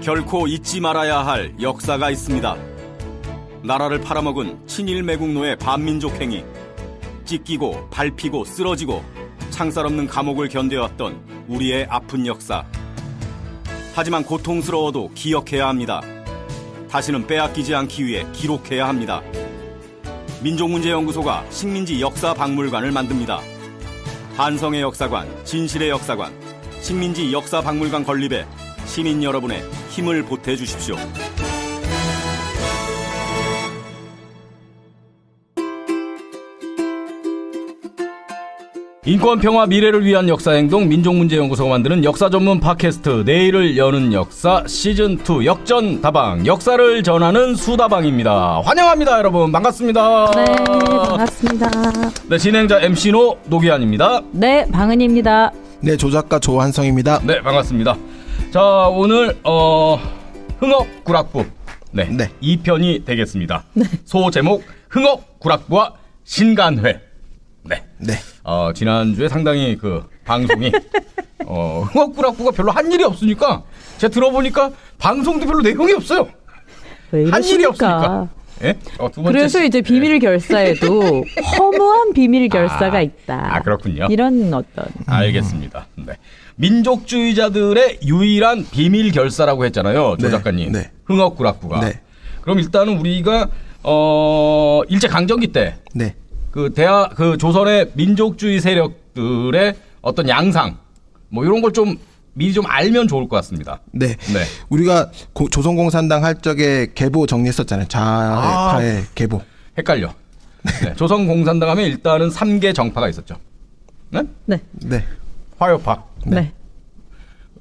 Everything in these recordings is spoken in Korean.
결코 잊지 말아야 할 역사가 있습니다. 나라를 팔아먹은 친일 매국노의 반민족 행위, 찢기고 밟히고 쓰러지고 창살 없는 감옥을 견뎌왔던 우리의 아픈 역사. 하지만 고통스러워도 기억해야 합니다. 다시는 빼앗기지 않기 위해 기록해야 합니다. 민족문제연구소가 식민지 역사박물관을 만듭니다. 한성의 역사관, 진실의 역사관, 식민지 역사박물관 건립에 시민 여러분의 힘을 보태주십시오. 인권, 평화, 미래를 위한 역사행동 민족문제연구소가 만드는 역사 전문 팟캐스트 내일을 여는 역사 시즌2 역전다방, 역사를 전하는 수다방입니다. 환영합니다. 여러분 반갑습니다. 네, 반갑습니다. 네, 진행자 MC노 노기환입니다. 네, 방은입니다. 네, 조작가 조한성입니다. 네, 반갑습니다. 자, 오늘 흥업구락부 네. 2편이 되겠습니다. 네. 소 제목 흥업구락부와 신간회. 네. 지난주에 상당히 그 방송이 흥업구락부가 별로 한 일이 없으니까 제가 들어보니까 방송도 별로 내용이 없어요. 왜 이러십니까? 한 일이 없으니까. 예? 두 번째 그래서 이제 비밀 결사에도 허무한 비밀 결사가 있다. 그렇군요. 이런 어떤. 알겠습니다. 네. 민족주의자들의 유일한 비밀 결사라고 했잖아요, 조 작가님. 네. 흥업구락부가. 네. 그럼 일단은 우리가 일제 강점기 때 네. 그 조선의 민족주의 세력들의 어떤 양상 뭐 이런 걸 좀 미리 좀 알면 좋을 것 같습니다. 네. 네. 우리가 조선공산당 할 적에 계보 정리했었잖아요. 좌파의 계보. 헷갈려. 네. 조선공산당 하면 일단은 3개 정파가 있었죠. 네? 네. 네. 화요파. 네.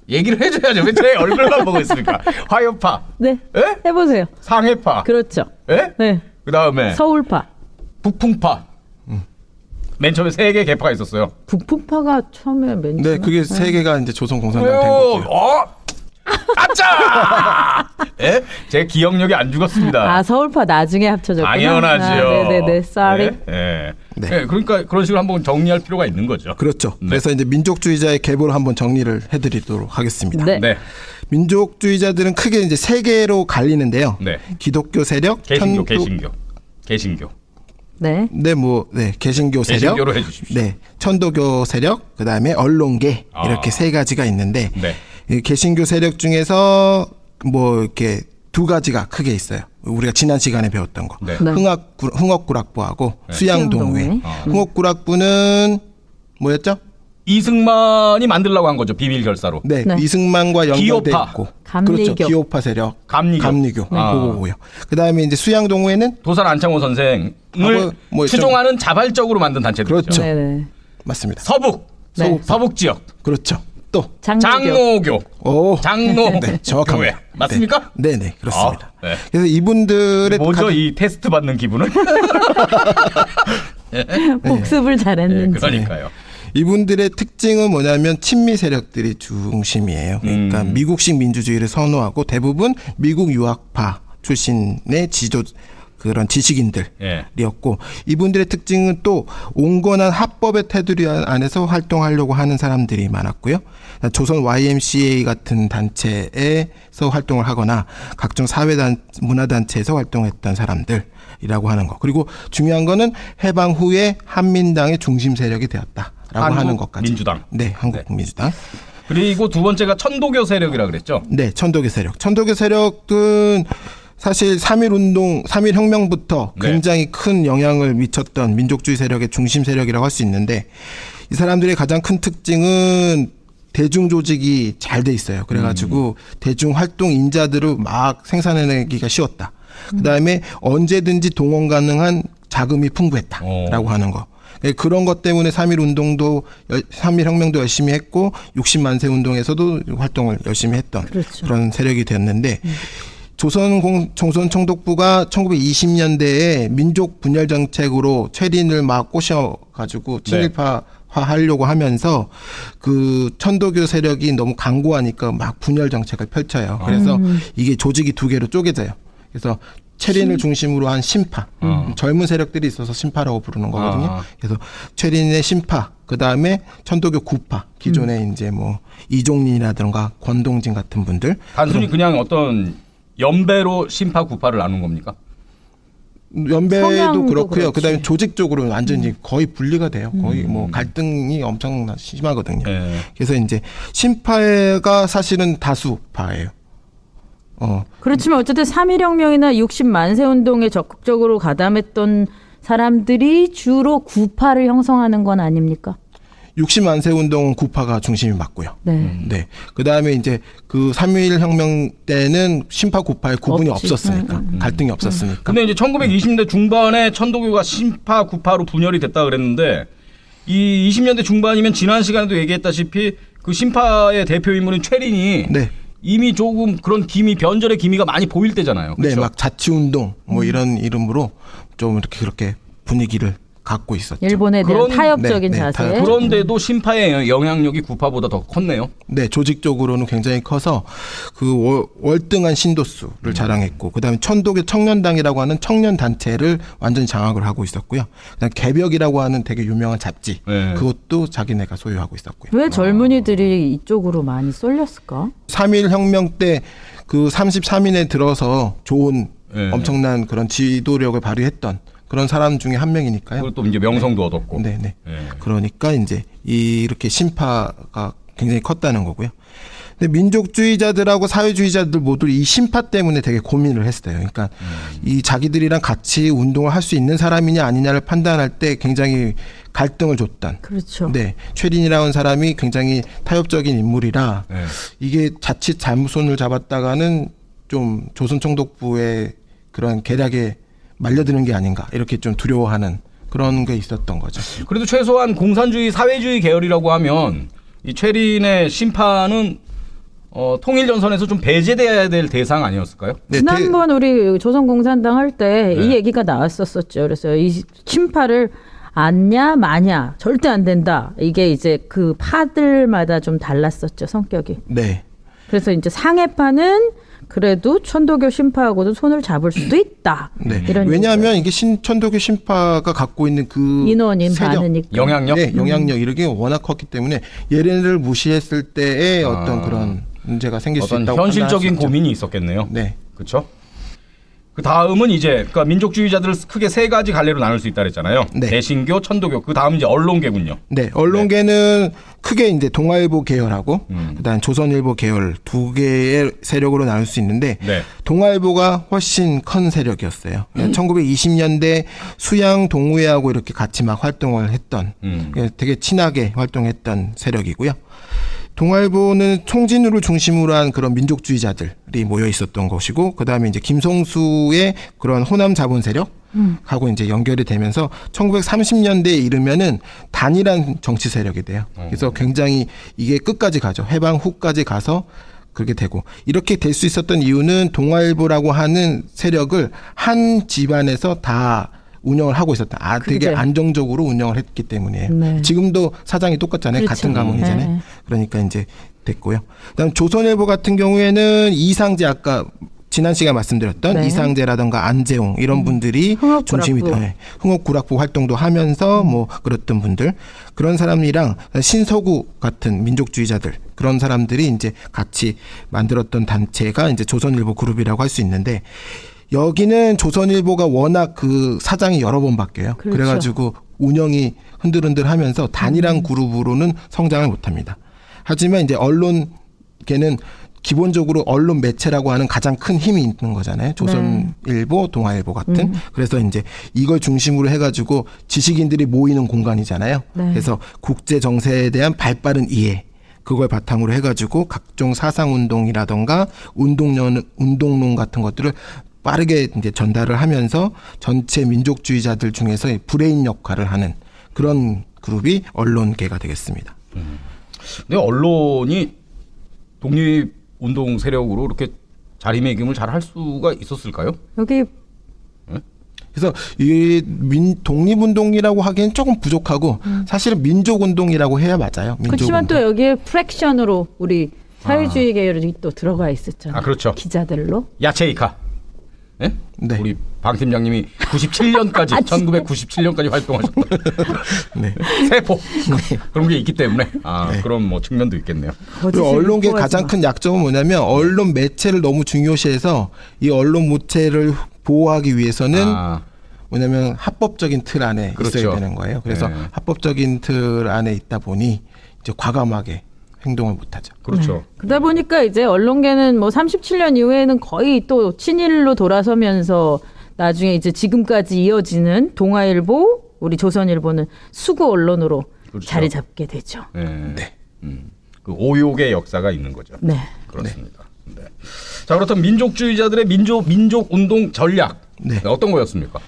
얘기를 해줘야죠. 왜 제 얼굴만 보고 있습니까? 화요파. 네. 에? 해보세요. 상해파. 그렇죠. 예? 네. 그 다음에 서울파. 북풍파. 맨 처음에 3개 계파가 있었어요. 북풍파가 처음에 맨 처음에. 네, 그게 세 개가 이제 조선공산당 된 거고요. 가짜! 예? 제 기억력이 안 죽었습니다. 서울파 나중에 합쳐졌구나. 당연하죠. 네네네. Sorry. 예? 네. 예, 그러니까 그런 식으로 한번 정리할 필요가 있는 거죠. 그렇죠. 네. 그래서 이제 민족주의자의 계보를 한번 정리를 해드리도록 하겠습니다. 네. 네. 민족주의자들은 크게 이제 세 개로 갈리는데요. 네. 기독교 세력, 개신교. 네. 개신교 세력, 개신교로 해주십시오. 네, 천도교 세력, 그 다음에 언론계 이렇게 세 가지가 있는데 네. 이 개신교 세력 중에서 뭐 이렇게 두 가지가 크게 있어요. 우리가 지난 시간에 배웠던 거, 네. 네. 흥업구락부하고 수양동회. 수양동회. 흥업구락부는 뭐였죠? 이승만이 만들려고 한 거죠. 비밀 결사로. 네, 네. 이승만과 연결돼 기호파. 있고, 감리교. 그렇죠. 기호파 세력, 감리교. 그거고요. 그 다음에 이제 수양동회는 도산 안창호 선생을 뭐 추종하는 자발적으로 만든 단체들이죠. 그렇죠. 네네. 맞습니다. 서북. 네. 서북 지역. 그렇죠. 또 장로교. 오, 장로. 네, 정확합니다. 교회. 맞습니까? 네, 그렇습니다. 네. 그래서 이분들의 뭐죠? 이 테스트 받는 기분은? 복습을 네, 잘했는지. 그러니까요. 이분들의 특징은 뭐냐면 친미 세력들이 중심이에요. 그러니까 미국식 민주주의를 선호하고 대부분 미국 유학파 출신의 그런 지식인들이었고, 이분들의 특징은 또 온건한 합법의 테두리 안에서 활동하려고 하는 사람들이 많았고요. 조선 YMCA 같은 단체에서 활동을 하거나 각종 문화단체에서 활동했던 사람들이라고 하는 거. 그리고 중요한 거는 해방 후에 한민당의 중심 세력이 되었다라고 하는 것까지. 민주당. 네, 한국민주당. 그리고 두 번째가 천도교 세력이라 그랬죠. 네, 천도교 세력. 천도교 세력은 사실 3.1 혁명부터 네. 굉장히 큰 영향을 미쳤던 민족주의 세력의 중심 세력이라고 할 수 있는데, 이 사람들의 가장 큰 특징은 대중 조직이 잘 돼 있어요. 그래가지고 대중 활동 인자들을 막 생산해내기가 쉬웠다. 그다음에 언제든지 동원 가능한 자금이 풍부했다라고 하는 거. 그런 것 때문에 3.1 혁명도 열심히 했고 60만세 운동에서도 활동을 열심히 했던 그렇죠. 그런 세력이 되었는데, 조선총독부가 1920년대에 민족 분열 정책으로 최린을 막 꼬셔가지고 친일파 하려고 하면서 그 천도교 세력이 너무 강고하니까 막 분열 정책을 펼쳐요. 그래서 이게 조직이 두 개로 쪼개져요. 그래서 최린을 중심으로 한 신파, 젊은 세력들이 있어서 신파라고 부르는 거거든요. 그래서 최린의 신파, 그 다음에 천도교 구파 기존에 이제 뭐 이종린이라든가 권동진 같은 분들 단순히 그냥 어떤 연배로 신파 구파를 나눈 겁니까? 연배도 성향도 그렇고요. 그렇지. 그다음에 조직적으로 완전히 거의 분리가 돼요. 거의 뭐 갈등이 엄청 심하거든요. 예. 그래서 이제 신파가 사실은 다수파예요. 그렇지만 어쨌든 3.1혁명이나 60만세 운동에 적극적으로 가담했던 사람들이 주로 구파를 형성하는 건 아닙니까? 60만세 운동은 구파가 중심이 맞고요. 네. 네. 그다음에 이제 그 3.1 혁명 때는 신파 구파의 구분이 없지. 없었으니까 갈등이 없었으니까. 근데 이제 1920년대 중반에 천도교가 신파 구파로 분열이 됐다 그랬는데 이 20년대 중반이면 지난 시간에도 얘기했다시피 그 신파의 대표 인물인 최린이 네. 이미 조금 그런 기미 변절의 기미가 많이 보일 때잖아요. 네, 그렇죠? 막 자치운동 뭐 이런 이름으로 좀 이렇게 그렇게 분위기를 갖고 있었죠. 일본에 대한 그런- 타협적인 네, 네, 자세. 타협. 그런데도 신파의 영향력이 구파보다 더 컸네요. 네, 조직적으로는 굉장히 커서 그 월등한 신도수를 자랑했고, 그다음에 천도교 청년당이라고 하는 청년 단체를 완전히 장악을 하고 있었고요. 그다음 개벽이라고 하는 되게 유명한 잡지, 네. 그것도 자기네가 소유하고 있었고요. 왜 젊은이들이 이쪽으로 많이 쏠렸을까? 3.1 혁명 때 그 33인에 들어서 좋은 네. 엄청난 그런 지도력을 발휘했던 그런 사람 중에 한 명이니까요. 그리고 또 이제 명성도 얻었고. 네, 네. 네. 그러니까 이제 이렇게 신파가 굉장히 컸다는 거고요. 근데 민족주의자들하고 사회주의자들 모두 이 신파 때문에 되게 고민을 했어요. 그러니까 이 자기들이랑 같이 운동을 할 수 있는 사람이냐 아니냐를 판단할 때 굉장히 갈등을 줬던. 그렇죠. 네, 최린이라는 사람이 굉장히 타협적인 인물이라 네. 이게 자칫 잘못 손을 잡았다가는 좀 조선총독부의 그런 계략에 말려드는 게 아닌가 이렇게 좀 두려워하는 그런 게 있었던 거죠. 그래도 최소한 공산주의 사회주의 계열이라고 하면 이 최린의 심판은 통일전선에서 좀 배제돼야 될 대상 아니었을까요? 네, 지난번 우리 조선공산당 할 때 이 네. 얘기가 나왔었었죠. 그래서 이 친파를 안냐 마냐 절대 안 된다. 이게 이제 그 파들마다 좀 달랐었죠, 성격이. 네. 그래서 이제 상해파는 그래도 천도교 신파하고도 손을 잡을 수도 있다. 네. 이런 왜냐하면 이게 천도교 신파가 갖고 있는 그 인원이 세력, 많으니까. 영향력? 네, 영향력 이런 게 워낙 컸기 때문에 얘네를 무시했을 때의 어떤 그런 문제가 생길 수 어떤 있다고 현실적인 판단할 수 있죠. 고민이 있었겠네요. 네. 그렇죠? 그 다음은 이제 그러니까 민족주의자들을 크게 세 가지 갈래로 나눌 수 있다 그랬잖아요. 네. 대신교, 천도교. 그 다음 이제 언론계군요. 네, 언론계는 크게 이제 동아일보 계열하고 그다음 조선일보 계열 두 개의 세력으로 나눌 수 있는데 네. 동아일보가 훨씬 큰 세력이었어요. 1920년대 수양 동우회하고 이렇게 같이 막 활동을 했던 되게 친하게 활동했던 세력이고요. 동아일보는 총진우를 중심으로 한 그런 민족주의자들이 모여 있었던 것이고, 그 다음에 이제 김성수의 그런 호남 자본 세력하고 이제 연결이 되면서 1930년대에 이르면은 단일한 정치 세력이 돼요. 그래서 굉장히 이게 끝까지 가죠. 해방 후까지 가서 그렇게 되고, 이렇게 될 수 있었던 이유는 동아일보라고 하는 세력을 한 집안에서 다 운영을 하고 있었다. 되게 그죠. 안정적으로 운영을 했기 때문이에요. 네. 지금도 사장이 똑같잖아요. 그렇죠. 같은 가문이잖아요. 네. 그러니까 이제 됐고요. 그다음 조선일보 같은 경우에는 이상재 아까 지난 시간에 말씀드렸던 네. 이상재라든가 안재홍 이런 분들이 흥업구락부. 중심이 돼요. 흥업구락부 활동도 하면서 뭐 그랬던 분들 그런 사람이랑 신서구 같은 민족주의자들 그런 사람들이 이제 같이 만들었던 단체가 이제 조선일보 그룹이라고 할 수 있는데. 여기는 조선일보가 워낙 그 사장이 여러 번 바뀌어요. 그렇죠. 그래가지고 운영이 흔들흔들하면서 단일한 그룹으로는 성장을 못합니다. 하지만 이제 언론계는 기본적으로 언론 매체라고 하는 가장 큰 힘이 있는 거잖아요. 조선일보, 동아일보 같은. 그래서 이제 이걸 중심으로 해가지고 지식인들이 모이는 공간이잖아요. 네. 그래서 국제 정세에 대한 발빠른 이해. 그걸 바탕으로 해가지고 각종 사상운동이라던가 운동론 같은 것들을 빠르게 이제 전달을 하면서 전체 민족주의자들 중에서 브레인 역할을 하는 그런 그룹이 언론계가 되겠습니다. 근데 언론이 독립운동 세력으로 이렇게 자리매김을 잘 할 수가 있었을까요? 여기 그래서 이 독립운동이라고 하기엔 조금 부족하고 사실은 민족운동이라고 해야 맞아요. 그렇지만 또 여기에 프랙션으로 우리 사회주의 계열이 또 들어가 있었잖아요. 아, 그렇죠. 기자들로. 야채이카. 네? 네. 우리 방 팀장님이 97년까지 1997년까지 활동하셨다. 네. 세포 그런 게 있기 때문에 그런 뭐 측면도 있겠네요. 그리고 언론계의 가장 큰 약점은 뭐냐면 언론 매체를 너무 중요시해서 이 언론 매체를 보호하기 위해서는 뭐냐면 합법적인 틀 안에 그렇죠. 있어야 되는 거예요. 그래서 네. 합법적인 틀 안에 있다 보니 이제 과감하게 행동을 못하죠. 그렇죠. 그러다 보니까 이제 언론계는 뭐 37년 이후에는 거의 또 친일로 돌아서면서 나중에 이제 지금까지 이어지는 동아일보, 우리 조선일보는 수구 언론으로 그렇죠. 자리 잡게 되죠. 네. 네. 그 오욕의 역사가 있는 거죠. 네. 그렇습니다. 네. 자, 그렇다면 민족주의자들의 민족 운동 전략 네. 어떤 거였습니까?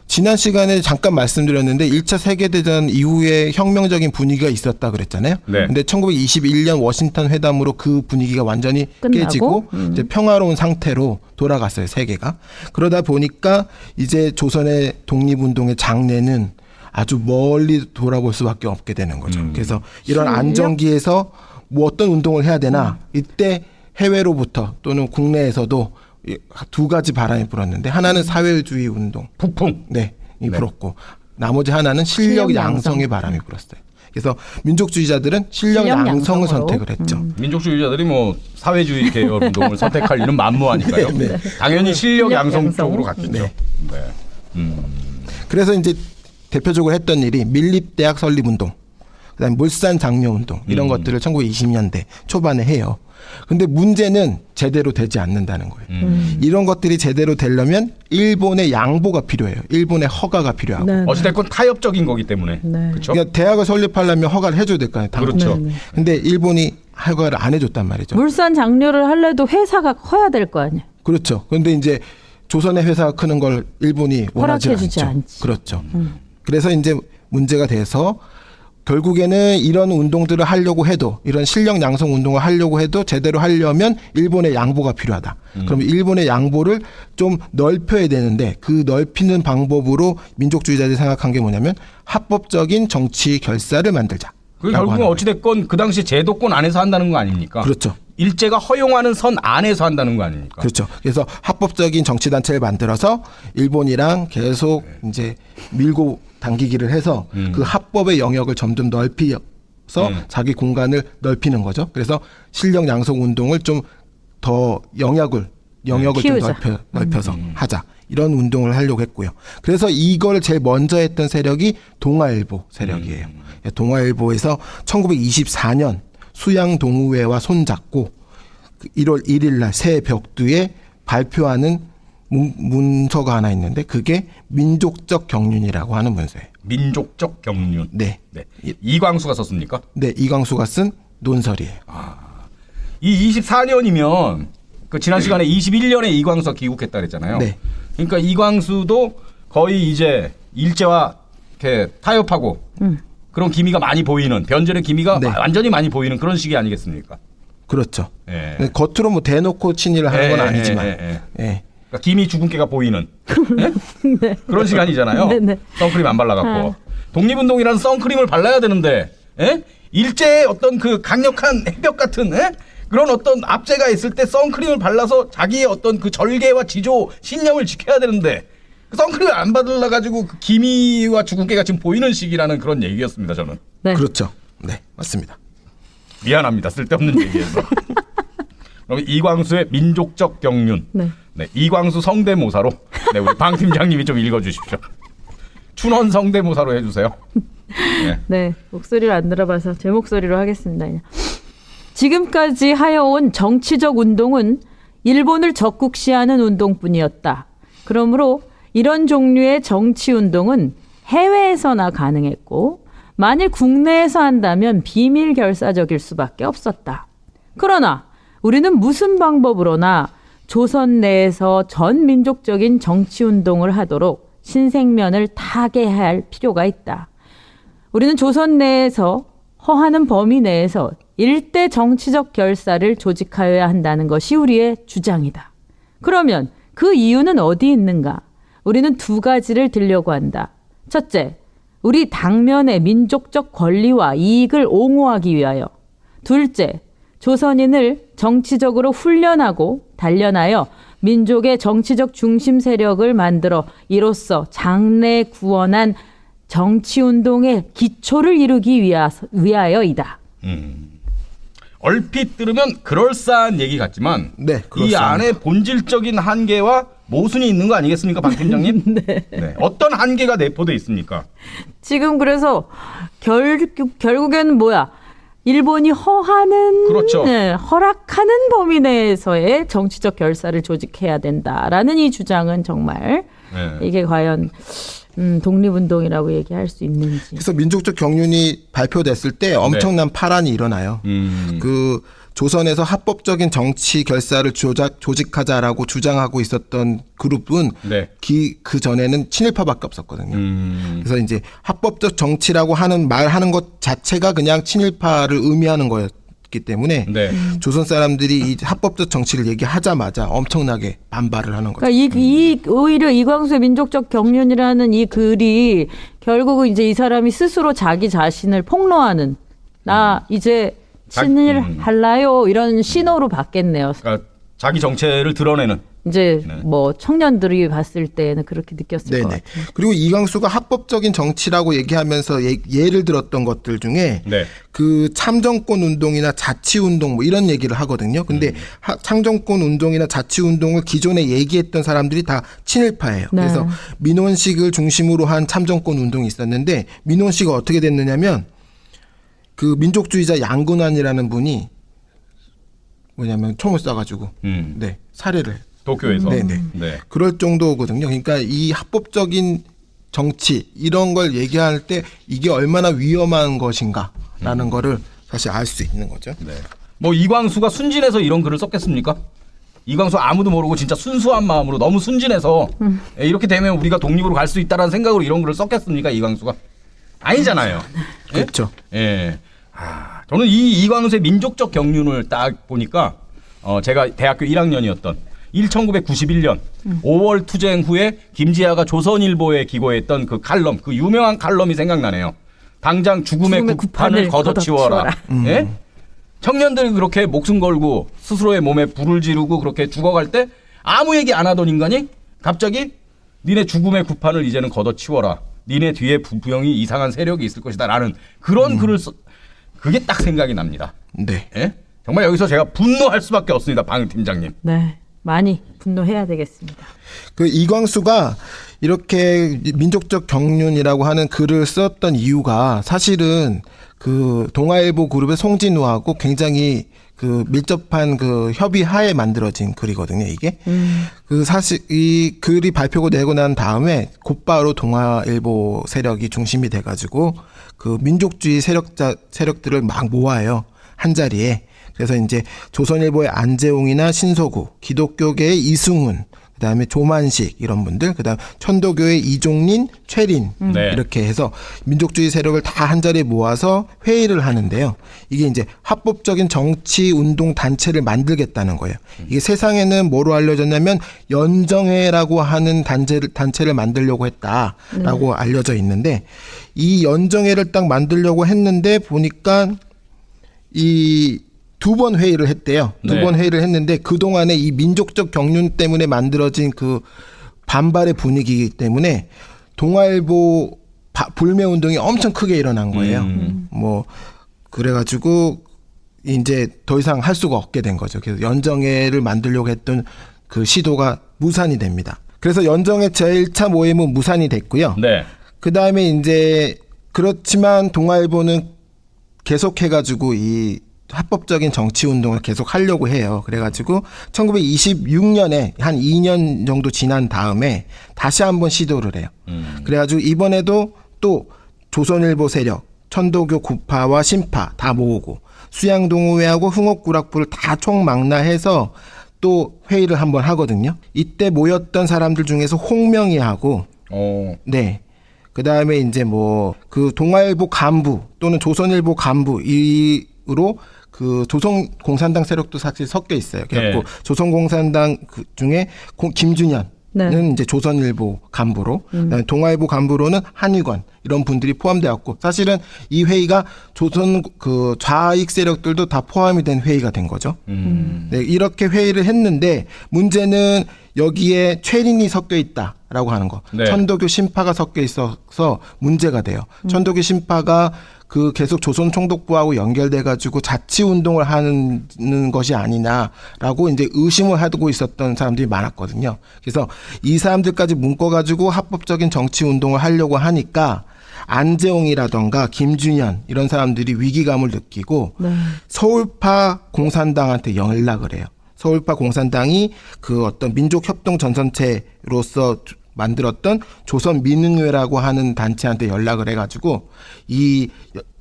지난 시간에 잠깐 말씀드렸는데 1차 세계대전 이후에 혁명적인 분위기가 있었다 그랬잖아요. 네. 근데 1921년 워싱턴 회담으로 그 분위기가 완전히 끝나고? 깨지고 이제 평화로운 상태로 돌아갔어요, 세계가. 그러다 보니까 이제 조선의 독립운동의 장래는 아주 멀리 돌아볼 수밖에 없게 되는 거죠. 그래서 이런 안정기에서 뭐 어떤 운동을 해야 되나 이때 해외로부터 또는 국내에서도 두 가지 바람이 불었는데 하나는 사회주의 운동, 북풍. 네, 불었고 나머지 하나는 실력 실력 양성의 양성. 바람이 불었어요. 그래서 민족주의자들은 실력 양성을 양성으로. 선택을 했죠. 민족주의자들이 뭐 사회주의 계열 운동을 선택할 일은 만무하니까요. 네. 당연히 실력 실력 양성 양성. 쪽으로 갔겠죠. 네. 네. 그래서 이제 대표적으로 했던 일이 밀립대학 설립운동, 그다음에 물산 장려운동 이런 것들을 1920년대 초반에 해요. 근데 문제는 제대로 되지 않는다는 거예요. 이런 것들이 제대로 되려면 일본의 양보가 필요해요. 일본의 허가가 필요하고. 네. 어찌됐건 타협적인 거기 때문에. 네. 그렇죠? 그러니까 대학을 설립하려면 허가를 해줘야 될 거 아니에요. 당연히. 그렇죠. 네, 네. 근데 일본이 허가를 안 해줬단 말이죠. 물산 장려를 하려도 회사가 커야 될 거 아니에요. 그렇죠. 그런데 이제 조선의 회사가 크는 걸 일본이 원하지 허락해주지 않죠. 않지. 그렇죠. 그래서 이제 문제가 돼서 결국에는 이런 운동들을 하려고 해도 이런 실력 양성 운동을 하려고 해도 제대로 하려면 일본의 양보가 필요하다. 그럼 일본의 양보를 좀 넓혀야 되는데 그 넓히는 방법으로 민족주의자들이 생각한 게 뭐냐면 합법적인 정치 결사를 만들자. 그 결국은 어찌됐건 그 당시 제도권 안에서 한다는 거 아닙니까? 그렇죠. 일제가 허용하는 선 안에서 한다는 거 아닙니까? 그렇죠. 그래서 합법적인 정치단체를 만들어서 일본이랑 계속 이제 밀고 당기기를 해서 그 합법의 영역을 점점 넓히서 자기 공간을 넓히는 거죠. 그래서 실력 양성 운동을 좀 더 영역을 좀 키우자. 넓혀서 하자. 이런 운동을 하려고 했고요. 그래서 이걸 제일 먼저 했던 세력이 동아일보 세력이에요. 동아일보에서 1924년 수양동우회와 손잡고 1월 1일 날 새 벽두에 발표하는 문서가 하나 있는데 그게 민족적 경륜이라고 하는 문서예요. 민족적 경륜. 네. 네. 이광수가 썼습니까? 네, 이광수가 쓴 논설이에요. 이 24년이면 그 지난 시간에 21년에 이광수가 귀국했다 그랬잖아요. 네. 그러니까 이광수도 거의 이제 일제와 이렇게 타협하고 그런 기미가 많이 보이는 변절의 기미가 네. 완전히 많이 보이는 그런 시기 아니겠습니까? 그렇죠. 예. 겉으로 뭐 대놓고 친일을 하는 건 예, 아니지만. 예. 예. 그러니까 기미 주근깨가 보이는 예? 그런 시간이잖아요. 네네. 선크림 안 발라갖고 독립운동이라는 선크림을 발라야 되는데 예? 일제의 어떤 그 강력한 해벽 같은 예? 그런 어떤 압제가 있을 때 선크림을 발라서 자기의 어떤 그 절개와 지조 신념을 지켜야 되는데 그 선크림을 안 발라 가지고 그 기미와 주근깨가 지금 보이는 시기라는 그런 얘기였습니다. 저는 네. 그렇죠. 네, 맞습니다. 미안합니다. 쓸데없는 얘기해서. 그럼 이광수의 민족적 경륜. 네. 네, 이광수 성대모사로 네, 우리 방 팀장님이 좀 읽어주십시오. 춘원 성대모사로 해주세요. 네. 네, 목소리를 안 들어봐서 제 목소리로 하겠습니다. 그냥. 지금까지 하여온 정치적 운동은 일본을 적국시하는 운동뿐이었다. 그러므로 이런 종류의 정치 운동은 해외에서나 가능했고 만일 국내에서 한다면 비밀 결사적일 수밖에 없었다. 그러나 우리는 무슨 방법으로나 조선 내에서 전 민족적인 정치 운동을 하도록 신생면을 타개할 필요가 있다. 우리는 조선 내에서 허하는 범위 내에서 일대 정치적 결사를 조직하여야 한다는 것이 우리의 주장이다. 그러면 그 이유는 어디 있는가? 우리는 두 가지를 들려고 한다. 첫째, 우리 당면의 민족적 권리와 이익을 옹호하기 위하여. 둘째, 조선인을 정치적으로 훈련하고 단련하여 민족의 정치적 중심 세력을 만들어 이로써 장래 구원한 정치운동의 기초를 이루기 위하여이다. 얼핏 들으면 그럴싸한 얘기 같지만 네, 이 그렇습니다. 안에 본질적인 한계와 모순이 있는 거 아니겠습니까, 방 팀장님? 네. 어떤 한계가 내포돼 있습니까? 지금 그래서 결국에는 뭐야? 일본이 허하는, 그렇죠. 네, 허락하는 범위 내에서의 정치적 결사를 조직해야 된다라는 이 주장은 정말 네. 이게 과연 독립운동이라고 얘기할 수 있는지. 그래서 민족적 경륜이 발표됐을 때 엄청난 파란이 일어나요. 그 조선에서 합법적인 정치 결사를 조직하자라고 주장하고 있었던 그룹은 네. 그 전에는 친일파밖에 없었거든요. 그래서 이제 합법적 정치라고 말하는 것 자체가 그냥 친일파를 의미하는 거였기 때문에 네. 조선 사람들이 이 합법적 정치를 얘기하자마자 엄청나게 반발을 하는 거죠. 그러니까 오히려 이광수의 민족적 경륜이라는 이 글이 결국은 이제 이 사람이 스스로 자기 자신을 폭로하는 나 이제 친일 할라요 이런 신호로 받겠네요. 그러니까 자기 정체를 드러내는. 이제 네. 뭐 청년들이 봤을 때는 그렇게 느꼈을 것 네네. 같아요. 그리고 이광수가 합법적인 정치라고 얘기하면서 예를 들었던 것들 중에 네. 그 참정권 운동이나 자치 운동 뭐 이런 얘기를 하거든요. 근데 참정권 운동이나 자치 운동을 기존에 얘기했던 사람들이 다 친일파예요. 네. 그래서 민원식을 중심으로 한 참정권 운동이 있었는데 민원식이 어떻게 됐느냐면 그 민족주의자 양근환이라는 분이 뭐냐면 총을 쏴가지고 네 살해를 해요. 도쿄에서. 네네. 네. 그럴 정도거든요. 그러니까 이 합법적인 정치 이런 걸 얘기할 때 이게 얼마나 위험한 것인가라는 거를 사실 알 수 있는 거죠. 네. 뭐 이광수가 순진해서 이런 글을 썼겠습니까? 이광수 아무도 모르고 진짜 순수한 마음으로 너무 순진해서 이렇게 되면 우리가 독립으로 갈 수 있다라는 생각으로 이런 글을 썼겠습니까? 이광수가? 아니잖아요. 예? 그렇죠. 예. 저는 이 이광수의 민족적 경륜을 딱 보니까 제가 대학교 1학년이었던 1991년 5월 투쟁 후에 김지아가 조선일보에 기고했던 그 칼럼, 그 유명한 칼럼이 생각나네요. 당장 죽음의 구판을 걷어치워라. 예? 청년들이 그렇게 목숨 걸고 스스로의 몸에 불을 지르고 그렇게 죽어갈 때 아무 얘기 안 하던 인간이 갑자기 니네 죽음의 구판을 이제는 걷어치워라. 니네 뒤에 부영이 이상한 세력이 있을 것이다. 라는 그런 글을 그게 딱 생각이 납니다. 네. 예? 정말 여기서 제가 분노할 수밖에 없습니다. 방 팀장님. 네, 많이 분노해야 되겠습니다. 그 이광수가 이렇게 민족적 경륜이라고 하는 글을 썼던 이유가 사실은 그 동아일보 그룹의 송진우하고 굉장히 그 밀접한 그 협의하에 만들어진 글이거든요, 이게. 그 사실 이 글이 발표가 되고 난 다음에 곧바로 동아일보 세력이 중심이 돼가지고 그 민족주의 세력들을 막 모아요, 한 자리에. 그래서 이제 조선일보의 안재홍이나 신소구, 기독교계의 이승훈, 그다음에 조만식 이런 분들, 그다음 천도교의 이종린, 최린 네. 이렇게 해서 민족주의 세력을 다 한 자리에 모아서 회의를 하는데요. 이게 이제 합법적인 정치 운동 단체를 만들겠다는 거예요. 이게 세상에는 뭐로 알려졌냐면 연정회라고 하는 단체를 만들려고 했다라고 알려져 있는데 이 연정회를 딱 만들려고 했는데 보니까 이 두 번 회의를 했대요. 두 번 네. 회의를 했는데 그동안에 이 민족적 경륜 때문에 만들어진 그 반발의 분위기 때문에 동아일보 불매 운동이 엄청 크게 일어난 거예요. 뭐 그래가지고 이제 더 이상 할 수가 없게 된 거죠. 그래서 연정회를 만들려고 했던 그 시도가 무산이 됩니다. 그래서 연정회 제1차 모임은 무산이 됐고요. 네. 그 다음에 이제 그렇지만 동아일보는 계속해가지고 이 합법적인 정치 운동을 계속 하려고 해요. 그래가지고 1926년에 한 2년 정도 지난 다음에 다시 한번 시도를 해요. 그래가지고 이번에도 또 조선일보 세력, 천도교 구파와 신파 다 모으고 수양동호회하고 흥옥구락부를 다 총망라해서 또 회의를 한번 하거든요. 이때 모였던 사람들 중에서 홍명희하고 네. 그 다음에 이제 뭐 그 동아일보 간부 또는 조선일보 간부 이로 그 조선공산당 세력도 사실 섞여 있어요. 그래갖고 네. 조선공산당 그 중에 김준현은 네. 이제 조선일보 간부로, 그다음에 동아일보 간부로는 한의관 이런 분들이 포함되었고 사실은 이 회의가 조선 그 좌익 세력들도 다 포함이 된 회의가 된 거죠. 네, 이렇게 회의를 했는데 문제는 여기에 최린이 섞여 있다라고 하는 거. 네. 천도교 신파가 섞여 있어서 문제가 돼요. 천도교 신파가 그 계속 조선 총독부하고 연결돼 가지고 자치 운동을 하는 것이 아니냐라고 이제 의심을 하고 있었던 사람들이 많았거든요. 그래서 이 사람들까지 묶어 가지고 합법적인 정치 운동을 하려고 하니까 안재홍이라던가 김준현 이런 사람들이 위기감을 느끼고 네. 서울파 공산당한테 연락을 해요. 서울파 공산당이 그 어떤 민족협동전선체로서 만들었던 조선민흥회라고 하는 단체한테 연락을 해가지고 이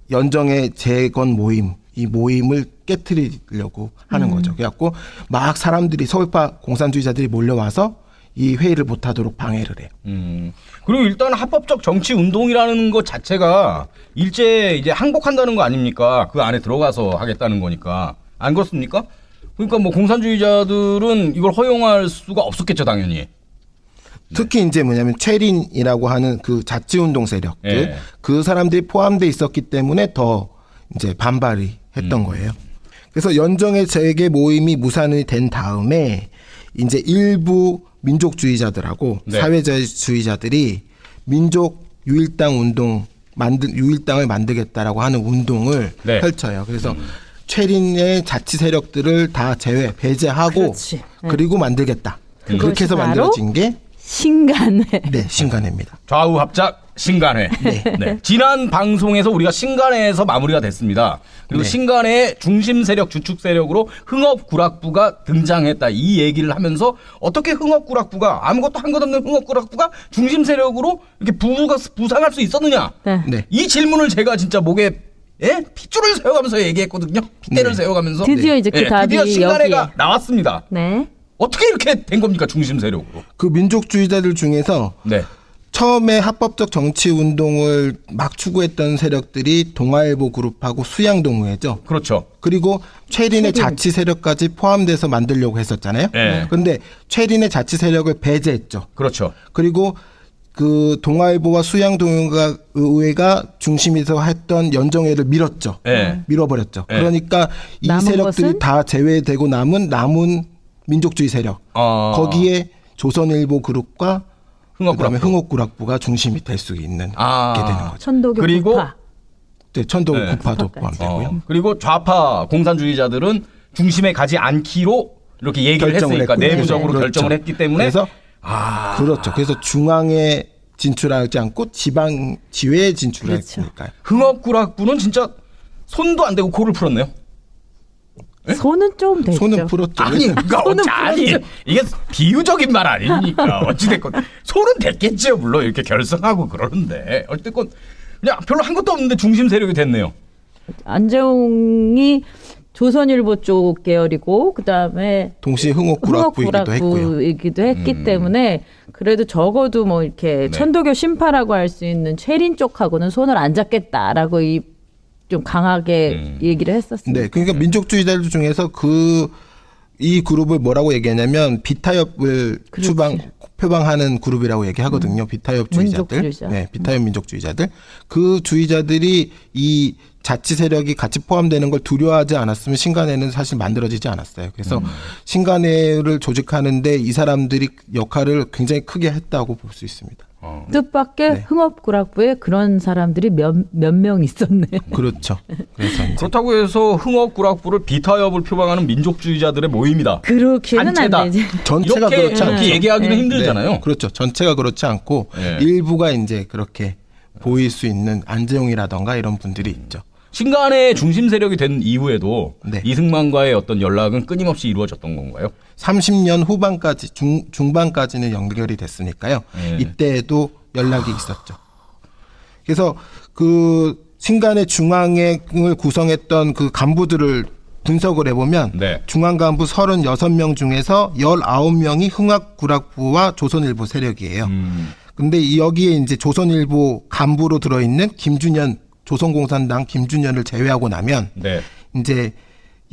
연정의 재건 모임, 이 모임을 깨트리려고 하는 거죠. 그래갖고 막 사람들이 서울파 공산주의자들이 몰려와서 이 회의를 못하도록 방해를 해요. 그리고 일단 합법적 정치 운동이라는 것 자체가 일제 이제 항복한다는 거 아닙니까? 그 안에 들어가서 하겠다는 거니까 안 그렇습니까? 그러니까 뭐 공산주의자들은 이걸 허용할 수가 없었겠죠, 당연히. 특히 이제 뭐냐면 최린이라고 하는 그 자치운동 세력들 예. 그 사람들이 포함돼 있었기 때문에 더 이제 반발이 했던 거예요. 그래서 연정의 재개 모임이 무산이 된 다음에 이제 일부 민족주의자들하고 네. 사회주의자들이 민족 유일당 운동 유일당을 만들겠다라고 하는 운동을 네. 펼쳐요. 그래서 최린의 자치 세력들을 다 배제하고 그렇지. 네. 그리고 만들겠다. 그렇게 해서 그것이 바로 만들어진 게 신간회. 네, 신간회입니다. 좌우 합작 신간회. 네. 지난 방송에서 우리가 신간회에서 마무리가 됐습니다. 그리고 네. 신간회의 중심 세력, 주축 세력으로 흥업구락부가 등장했다. 이 얘기를 하면서 어떻게 흥업구락부가 아무것도 한 것 없는 흥업구락부가 중심 세력으로 이렇게 부상할 수 있었느냐? 네. 네. 이 질문을 제가 진짜 목에 핏줄을 세워가면서 얘기했거든요. 핏대를 네. 세워가면서. 드디어 이제 그 답이 드디어 신간회가 여기에. 나왔습니다. 네. 어떻게 이렇게 된 겁니까? 중심 세력으로. 그 민족주의자들 중에서 네. 처음에 합법적 정치 운동을 막 추구했던 세력들이 동아일보 그룹하고 수양동회죠. 그렇죠. 그리고 최린의 자치 세력까지 포함돼서 만들려고 했었잖아요. 네. 그런데 최린의 자치 세력을 배제했죠. 그렇죠. 그리고 그 동아일보와 수양동의회가 중심에서 했던 연정회를 밀었죠. 네. 밀어버렸죠. 네. 그러니까 이 남은 세력들이 것은? 다 제외되고 남은 민족주의 세력 거기에 조선일보 그룹과 그다음에 흥업구락부가 중심이 될 수 있는 게 되는 거죠. 천도교 그리고 구파. 네, 천도 네. 구파도 구파까지. 포함되고요. 그리고 좌파 공산주의자들은 중심에 가지 않기로 이렇게 얘기를 결정을 했으니까 했군요. 내부적으로 그렇죠. 결정을 했기 때문에 그래서 그렇죠. 그래서 중앙에 진출하지 않고 지회에 진출을 그렇죠. 했으니까요. 흥업구락부는 진짜 손도 안 대고 코를 풀었네요. 손은 좀 됐죠. 손은 풀었죠. 아니, 그러니까 손은 아니 이게 비유적인 말 아닙니까? 어찌됐건 손은 됐겠죠. 물론 이렇게 결성하고 그러는데 어쨌건 그냥 별로 한 것도 없는데 중심 세력이 됐네요. 안재홍이 조선일보 쪽 계열이고 그다음에 동시에 흥업구락부이기도 했고요. 흥업구락부이기도 했기 때문에 그래도 적어도 뭐 이렇게 네. 천도교 신파라고 할 수 있는 최린 쪽하고는 손을 안 잡겠다라고 좀 강하게 얘기를 했었습니다. 네, 그러니까 민족주의자들 중에서 이 그룹을 뭐라고 얘기하냐면 비타협을 그렇지. 표방하는 그룹이라고 얘기하거든요. 비타협주의자들. 민족주의자. 네, 비타협 민족주의자들. 그 주의자들이 이 자치 세력이 같이 포함되는 걸 두려워하지 않았으면 신간회는 사실 만들어지지 않았어요. 그래서 신간회를 조직하는데 이 사람들이 역할을 굉장히 크게 했다고 볼 수 있습니다. 뜻밖의 네. 흥업구락부에 그런 사람들이 몇 명 있었네. 그렇죠. 그래서 이제 그렇다고 해서 흥업구락부를 비타협을 표방하는 민족주의자들의 모임이다. 그렇게는 단체다. 안 되지. 전체가 이렇게, 그렇지 않죠. 이렇게 얘기하기는 네. 힘들잖아요. 네, 그렇죠. 전체가 그렇지 않고 네. 일부가 이제 그렇게 보일 수 있는 안재홍이라던가 이런 분들이 있죠. 신간의 중심 세력이 된 이후에도 네. 이승만과의 어떤 연락은 끊임없이 이루어졌던 건가요? 30년 후반까지 중반까지는 연결이 됐으니까요. 네. 이때에도 연락이 있었죠. 그래서 그 신간의 중앙을 구성했던 그 간부들을 분석을 해보면 네. 중앙 간부 36명 중에서 19명이 흥학구락부와 조선일보 세력이에요. 근데 여기에 이제 조선일보 간부로 들어있는 김준현 조선공산당 김준현을 제외하고 나면 네. 이제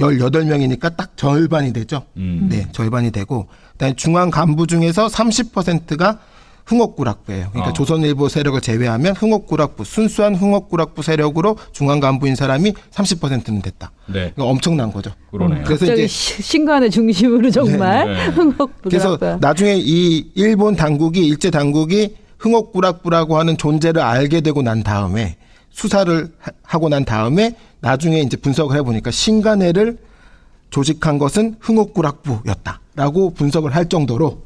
18명이니까 딱 절반이 되죠. 네, 절반이 되고 그다음에 중앙 간부 중에서 30%가 흥옥구락부예요. 그러니까 조선일보 세력을 제외하면 흥옥구락부, 순수한 흥옥구락부 세력으로 중앙 간부인 사람이 30%는 됐다. 네. 이거 엄청난 거죠. 그러네요. 그래서 갑자기 이제 신간의 중심으로 정말 네. 흥옥부가. 그래서 나중에 이 일본 당국이 일제 당국이 흥옥구락부라고 하는 존재를 알게 되고 난 다음에 수사를 하고 난 다음에 나중에 이제 분석을 해보니까 신간회를 조직한 것은 흥옥구락부였다라고 분석을 할 정도로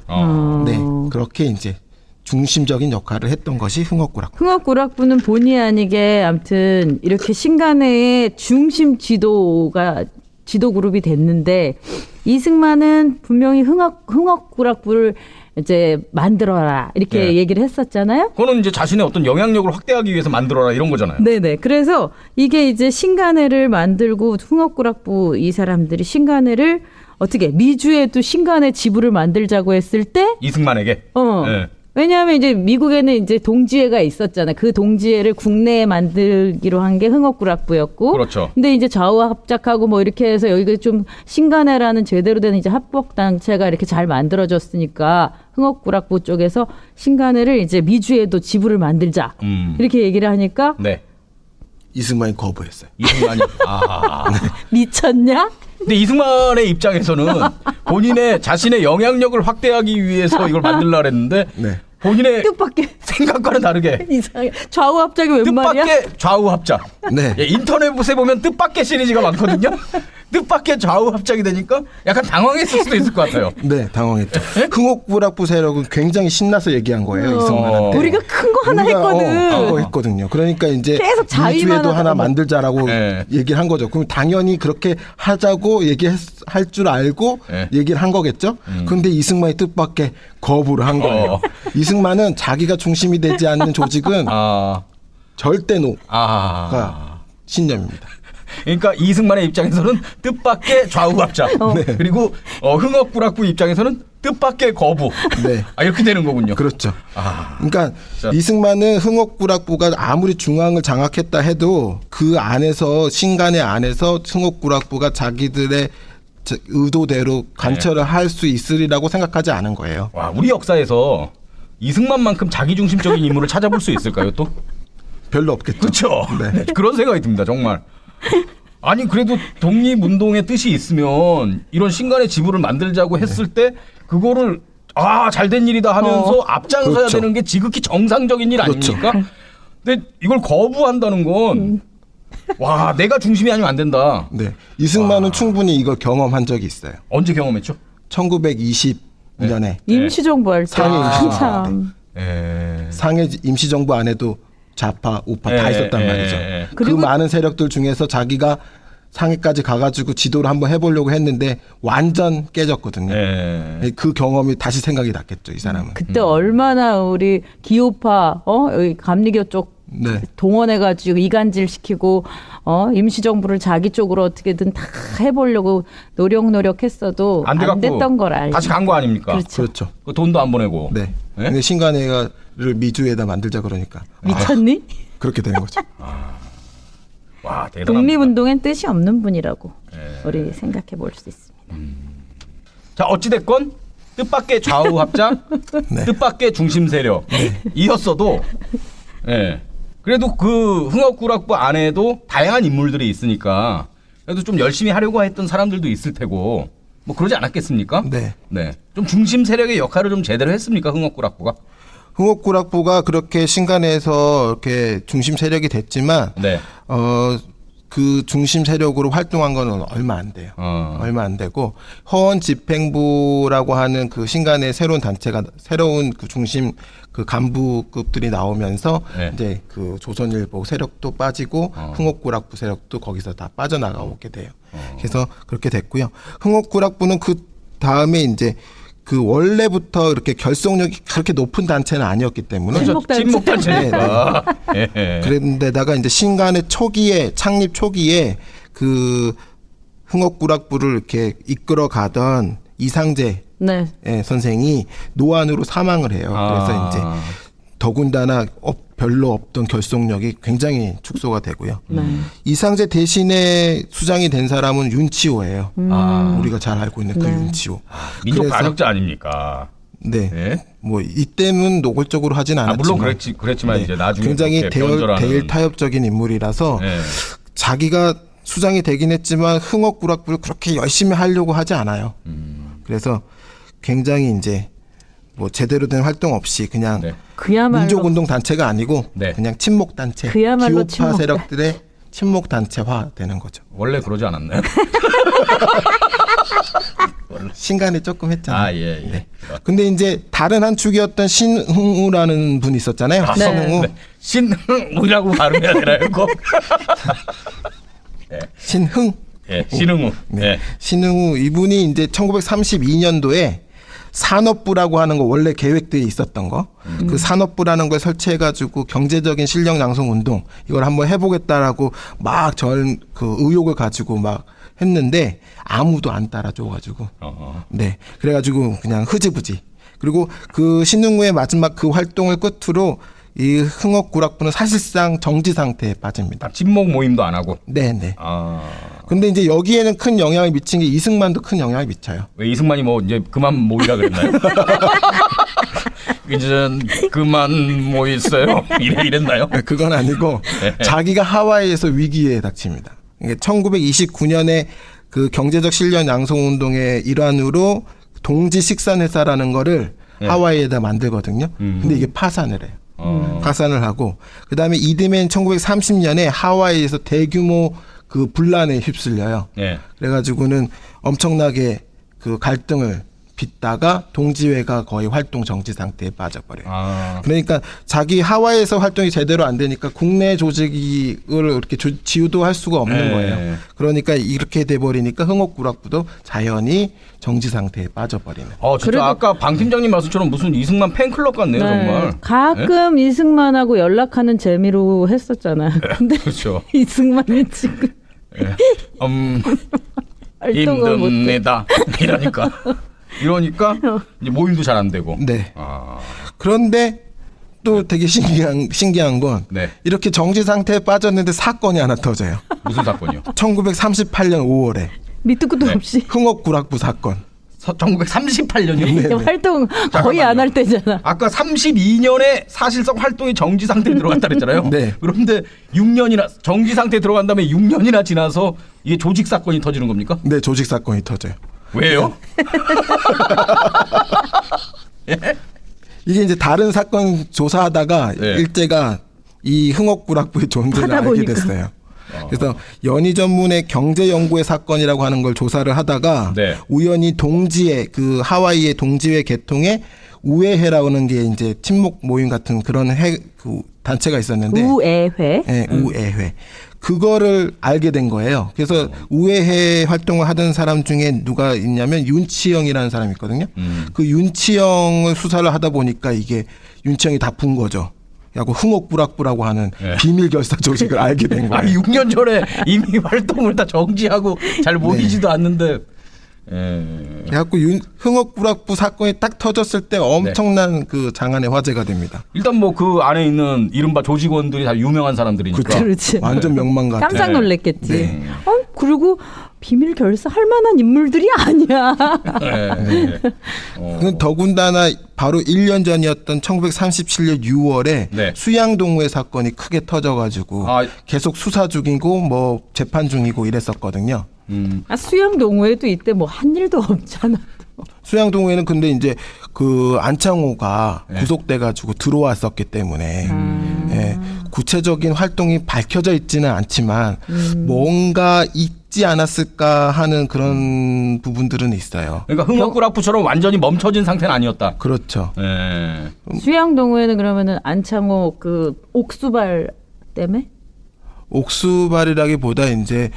네 그렇게 이제 중심적인 역할을 했던 것이 흥옥구락부. 흥옥구락부는 본의 아니게 아무튼 이렇게 신간회의 중심 지도 그룹이 됐는데 이승만은 분명히 흥옥구락부를 이제 만들어라 이렇게 네. 얘기를 했었잖아요. 그거는 이제 자신의 어떤 영향력을 확대하기 위해서 만들어라 이런 거잖아요. 네네. 그래서 이게 이제 신간회를 만들고 흥옥구락부 이 사람들이 신간회를 어떻게 미주에도 신간회 지부를 만들자고 했을 때 이승만에게. 네. 왜냐하면 이제 미국에는 이제 동지회가 있었잖아요. 그 동지회를 국내에 만들기로 한 게 흥옥구락부였고. 그렇죠. 근데 이제 좌우합작하고 뭐 이렇게 해서 여기가 좀 신간회라는 제대로 된 이제 합법단체가 이렇게 잘 만들어졌으니까 흥옥구락부 쪽에서 신간회를 이제 미주에도 지부를 만들자. 이렇게 얘기를 하니까 네. 이승만이 거부했어요. 이승만이. 미쳤냐? 근데 이승만의 입장에서는 본인의 자신의 영향력을 확대하기 위해서 이걸 만들려고 했는데 네. 본인의 뜻밖의 생각과는 다르게 이상해. 좌우합작이 웬 말이야? 뜻밖의 좌우합작. 네. 예, 인터넷에 보면 뜻밖의 시리즈가 많거든요. 뜻밖의 좌우합작이 되니까 약간 당황했을 수도 있을 것 같아요. 네, 당황했죠. 흥옥구락부 세력은 굉장히 신나서 얘기한 거예요, 이승만한테. 우리가 큰 거 하나 우리가, 했거든. 그거 했거든요. 그러니까 이제 계속 자위만 미주에도 하나 하다가 만들자라고 네. 얘기를 한 거죠. 그럼 당연히 그렇게 하자고 얘기할 줄 알고 네. 얘기를 한 거겠죠. 그런데 이승만이 뜻밖의 거부를 한 거예요. 이승만은 자기가 중심이 되지 않는 조직은 절대 노가 신념입니다. 그러니까 이승만의 입장에서는 뜻밖의 좌우합작. 그리고 흥옥구락부 입장에서는 뜻밖의 거부. 네. 이렇게 되는 거군요. 그렇죠. 그러니까 자. 이승만은 흥옥구락부가 아무리 중앙을 장악했다 해도 그 안에서 신간의 안에서 흥옥구락부가 자기들의 의도대로 관철을 할 수 있으리라고 생각하지 않은 거예요. 와, 우리 역사에서 이승만만큼 자기중심적인 인물을 찾아볼 수 있을까요, 또? 별로 없겠죠. 그렇죠. 네. 그런 생각이 듭니다, 정말. 아니 그래도 독립운동의 뜻이 있으면 이런 신간의 지부를 만들자고 했을 때 그거를 잘된 일이다 하면서 앞장서야 그렇죠. 되는 게 지극히 정상적인 일 그렇죠. 아닙니까? 근데 이걸 거부한다는 건 와, 내가 중심이 아니면 안 된다. 네. 이승만은 충분히 이걸 경험한 적이 있어요. 언제 경험했죠? 1920년에 임시정부 할 때 상해 임시정부 한참. 상해 임시정부 안에도 좌파, 우파 다 있었단 말이죠. 그 그리고- 많은 세력들 중에서 자기가 상해까지 가가지고 지도를 한번 해보려고 했는데 완전 깨졌거든요. 그 경험이 다시 생각이 났겠죠, 이 사람은. 그때 얼마나 우리 기호파 여기 감리교 쪽 네. 동원해가지고 이간질 시키고 임시정부를 자기 쪽으로 어떻게든 다 해보려고 노력했어도 안 안 돼갖고 됐던 걸 알죠. 다시 간 거 아닙니까? 그렇죠. 그렇죠. 그 돈도 안 보내고. 네. 근데 신간회를 미주에다 만들자 그러니까 미쳤니? 그렇게 된 거죠. 와, 대단합니다. 독립운동엔 뜻이 없는 분이라고 우리 생각해 볼 수 있습니다. 자, 어찌됐건 뜻밖의 좌우합작, 네. 뜻밖의 중심 세력 이었어도 그래도 그 흥옥구락부 안에도 다양한 인물들이 있으니까 그래도 좀 열심히 하려고 했던 사람들도 있을 테고 뭐 그러지 않았겠습니까? 네. 좀 중심 세력의 역할을 좀 제대로 했습니까? 흥옥구락부가? 흥옥구락부가 그렇게 신간에서 이렇게 중심 세력이 됐지만 네. 그 중심 세력으로 활동한 거는 얼마 안 돼요. 얼마 안 되고 허원 집행부라고 하는 그 신간의 새로운 단체가 새로운 그 중심 그 간부급들이 나오면서 이제 그 조선일보 세력도 빠지고 흥옥구락부 세력도 거기서 다 빠져나가게 돼요. 그래서 그렇게 됐고요. 흥옥구락부는 그 다음에 이제 그 원래부터 이렇게 결속력이 그렇게 높은 단체는 아니었기 때문에 친목단체니까. 그런데다가 이제 신간의 창립 초기에 그 흥옥구락부를 이렇게 이끌어 가던 이상재 네. 선생이 노안으로 사망을 해요. 그래서 이제 더군다나 별로 없던 결속력이 굉장히 축소가 되고요. 이상재 대신에 수장이 된 사람은 윤치호예요. 우리가 잘 알고 있는 그 윤치호. 민족 그래서- 반역자 아닙니까? 네. 예? 뭐 이때는 노골적으로 하진 않았지만 물론 그랬지만 이제 나중에 굉장히 그렇게 변절하는- 대일 타협적인 인물이라서 예. 자기가 수장이 되긴 했지만 흥옥구락부를 그렇게 열심히 하려고 하지 않아요. 그래서 굉장히 이제 뭐 제대로 된 활동 없이 그냥 네. 그야말로 민족운동 단체가 아니고 네. 그냥 친목 단체, 그야말로 기우파 친목 세력들의 친목 단체화 되는 거죠. 원래 그러지 않았나요? 신간에 조금 했잖아요. 아, 예, 예. 네. 근데 이제 다른 한 축이었던 신흥우라는 분이 있었잖아요. 네. 신흥우. 네. 신흥이라고 발음해야 되나요? 꼭? 신흥. 예, 신흥우. 네. 신흥우 이분이 이제 1932년도에 산업부라고 하는 거 원래 계획되어 있었던 거. 그 산업부라는 걸 설치해 가지고 경제적인 실력 양성 운동 이걸 한번 해 보겠다라고 막 그 의욕을 가지고 막 했는데 아무도 안 따라줘 가지고 네. 그래 가지고 그냥 흐지부지. 그리고 그 신흥우의 마지막 그 활동을 끝으로 이 흥옥구락부는 사실상 정지 상태에 빠집니다. 친목 모임도 안 하고. 네, 네. 아. 근데 이제 여기에는 큰 영향을 미친 게 이승만도 큰 영향을 미쳐요. 왜 이승만이 뭐 이제 그만 모이라 그랬나요? 이제 그만 모이세요. 이랬나요? 네, 그건 아니고 네. 자기가 하와이에서 위기에 닥칩니다. 1929년에 그 경제적 실력 양성 운동의 일환으로 동지 식산회사라는 거를 네. 하와이에다 만들거든요. 근데 이게 파산을 해요. 어. 파산을 하고 그다음에 이듬해인 1930년에 하와이에서 대규모 그 분란에 휩쓸려요. 예. 그래가지고는 엄청나게 그 갈등을 빚다가 동지회가 거의 활동 정지 상태에 빠져버려요. 아. 그러니까 자기 하와이에서 활동이 제대로 안 되니까 국내 조직을 이렇게 지우도할 수가 없는 네. 거예요. 그러니까 이렇게 돼버리니까 흥옥구락부도 자연히 정지 상태에 빠져버리는. 진짜 그래도- 아까 방 팀장님 말씀처럼 무슨 이승만 팬클럽 같네요, 정말. 가끔 이승만하고 연락하는 재미로 했었잖아요. 근데 그렇죠. 이승만이 지금 예. 활동을 못해. 힘듭니다. 이러니까 이제 모임도 잘 안 되고. 네. 아. 그런데 또 되게 신기한 건 네. 이렇게 정지 상태에 빠졌는데 사건이 하나 터져요. 무슨 사건이요? 1938년 5월에 밑도 끝도 네. 없이 흥옥구락부 사건. 1938년이요? 활동 거의 안 할 때잖아. 아까 32년에 사실상 활동이 정지 상태에 들어갔다 그랬잖아요. 네. 그런데 6년이나 정지 상태에 들어간 다음에 6년이나 지나서 이게 조직 사건이 터지는 겁니까? 네, 조직 사건이 터져요. 왜요? 이게 이제 다른 사건 조사하다가 네. 일제가 이 흥옥구락부의 존재를 하다 알게 보니까. 됐어요. 그래서 연희 전문의 경제연구의 사건이라고 하는 걸 조사를 하다가 네. 우연히 동지회 그 하와이의 동지회 계통에 우에회라고 하는 게 이제 친목 모임 같은 그런 그 단체가 있었는데 우애회. 네, 우에회. 그거를 알게 된 거예요. 그래서 우에회 활동을 하던 사람 중에 누가 있냐면 윤치영이라는 사람이 있거든요. 그 윤치영을 수사를 하다 보니까 이게 윤치영이 다 푼 거죠. 야구 흥옥구락부라고 하는 네. 비밀 결사 조직을 알게 된 아, 거예요. 6년 전에 이미 활동을 다 정지하고 잘 모이지도 않는데. 그래갖고 흥옥구락부 사건이 딱 터졌을 때 엄청난 그 장안의 화제가 됩니다. 일단 뭐 그 안에 있는 이른바 조직원들이 다 유명한 사람들이니까. 그렇지. 완전 명망 같은. 깜짝 놀랐겠지. 네. 그리고 비밀 결사할 만한 인물들이 아니야. 네. 그 더군다나 바로 1년 전이었던 1937년 6월에 네. 수양동호회 사건이 크게 터져가지고 아. 계속 수사 중이고 뭐 재판 중이고 이랬었거든요. 수영 동호회도 이때 뭐 한 일도 없잖아. 수양동호회는 근데 이제 그 안창호가 네. 구속돼가지고 들어왔었기 때문에 예, 구체적인 활동이 밝혀져 있지는 않지만 뭔가 있지 않았을까 하는 그런 부분들은 있어요. 그러니까 흥옥구락부처럼 완전히 멈춰진 상태는 아니었다. 그렇죠. 예. 수영 동호회는 그러면은 안창호 그 옥수발 때문에? 옥수발이라기보다 이제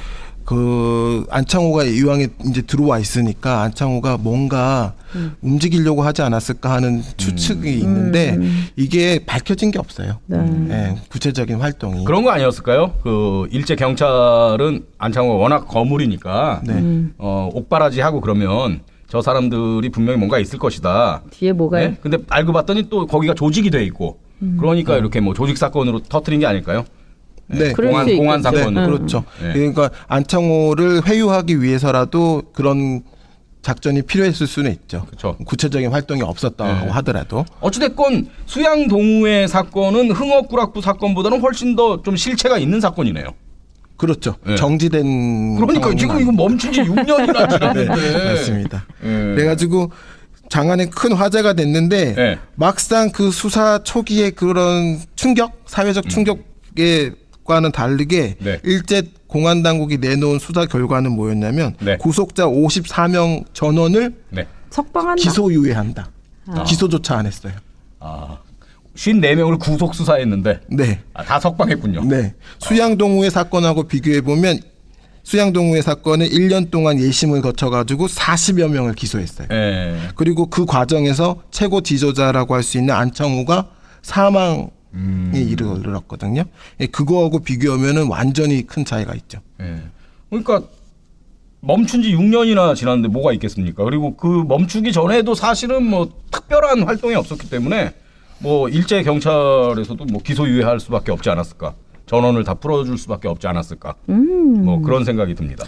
그 안창호가 이왕에 이제 들어와 있으니까 안창호가 뭔가 움직이려고 하지 않았을까 하는 추측이 있는데 이게 밝혀진 게 없어요. 네. 예, 구체적인 활동이. 그런 거 아니었을까요? 그 일제 경찰은 안창호가 워낙 거물이니까 옥바라지 하고 그러면 저 사람들이 분명히 뭔가 있을 것이다. 뒤에 뭐가 네? 근데 알고 봤더니 또 거기가 조직이 돼 있고 그러니까 이렇게 뭐 조직 사건으로 터뜨린 게 아닐까요? 네. 그럴 수 공안 있겠죠. 네, 사건으로. 그렇죠. 네. 그러니까 안창호를 회유하기 위해서라도 그런 작전이 필요했을 수는 있죠. 그쵸. 구체적인 활동이 없었다고 네. 하더라도. 어찌됐건 수양동우회 사건은 흥업구락부 사건보다는 훨씬 더 좀 실체가 있는 사건이네요. 그렇죠. 네. 정지된. 그러니까 지금 상황은 이거 멈춘 지 6년이나 지났는데. 네, 맞습니다. 네. 그래가지고 장안에 큰 화제가 됐는데 네. 막상 그 수사 초기에 그런 충격, 사회적 충격과는 다르게 네. 일제 공안 당국이 내놓은 수사 결과는 뭐였냐면 네. 구속자 54명 전원을 네. 석방한다. 기소유예한다. 기소조차 안 했어요. 아, 54명을 구속 수사했는데 네. 다 석방했군요. 네. 수양동우회 사건하고 비교해 보면 수양동우회 사건은 1년 동안 예심을 거쳐가지고 40여 명을 기소했어요. 예. 그리고 그 과정에서 최고 지도자라고 할 수 있는 안창호가 사망에 이르렀거든요. 예, 그거하고 비교하면은 완전히 큰 차이가 있죠. 예. 그러니까 멈춘 지 6년이나 지났는데 뭐가 있겠습니까? 그리고 그 멈추기 전에도 사실은 뭐 특별한 활동이 없었기 때문에 뭐 일제 경찰에서도 뭐 기소유예할 수밖에 없지 않았을까? 전원을 다 풀어줄 수밖에 없지 않았을까? 뭐 그런 생각이 듭니다.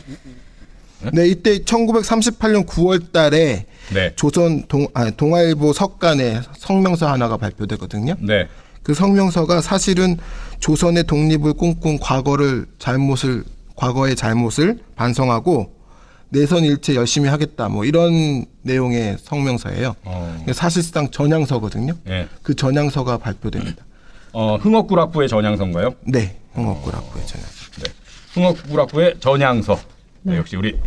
네, 이때 1938년 9월달에 네. 조선 동아일보 석간에 성명서 하나가 발표되거든요. 네. 그 성명서가 사실은 조선의 독립을 꿈꾼 과거의 잘못을 반성하고 내선 일체 열심히 하겠다 뭐 이런 내용의 성명서예요. 사실상 전향서거든요. 예. 그 전향서가 발표됩니다. 흥업구락부의 전향서인가요? 네, 흥업구락부의 전향서. 네. 흥업구락부의 전향서. 네, 역시 우리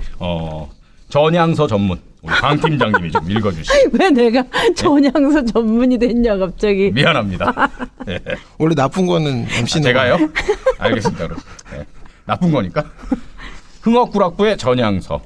전향서 전문 우리 강 팀장님이 좀 읽어주시죠. 왜 내가 전향서 전문이 됐냐 갑자기. 미안합니다. 네. 원래 나쁜 거는 MC는 제가요? 알겠습니다. 그럼. 네. 나쁜 거니까. 흥업구락부의 전향서.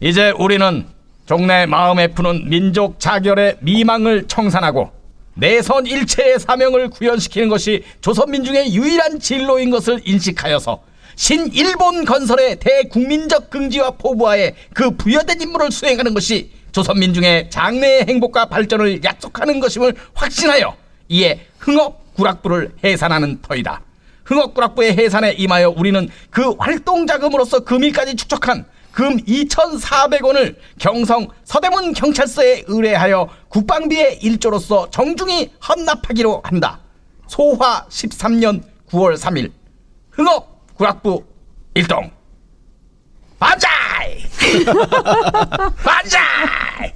이제 우리는 종래 마음에 푸는 민족 자결의 미망을 청산하고 내선 일체의 사명을 구현시키는 것이 조선민중의 유일한 진로인 것을 인식하여서 신일본 건설의 대국민적 긍지와 포부하에 그 부여된 임무를 수행하는 것이 조선민중의 장래의 행복과 발전을 약속하는 것임을 확신하여 이에 흥업구락부를 해산하는 터이다. 흥업구락부의 해산에 임하여 우리는 그 활동자금으로서 금일까지 축적한 금 2,400원을 경성 서대문 경찰서에 의뢰하여 국방비의 일조로서 정중히 헌납하기로 한다. 소화 13년 9월 3일 흥업구락부 일동. 반자이! 반자이!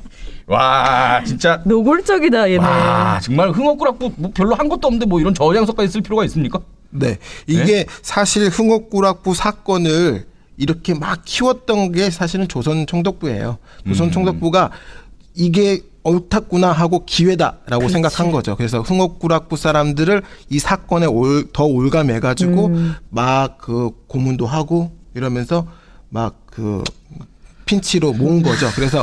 와 진짜 노골적이다 얘네. 와 정말 흥업구락부 뭐 별로 한 것도 없는데 뭐 이런 저장소까지 쓸 필요가 있습니까? 네, 이게 사실 흥업구락부 사건을 이렇게 막 키웠던 게 사실은 조선 총독부예요. 조선 총독부가 이게 옳았구나 하고 기회다라고 생각한 거죠. 그래서 흥업구락부 사람들을 이 사건에 더 올감해가지고 막 그 고문도 하고 이러면서 막 그 핀치로 모은 거죠. 그래서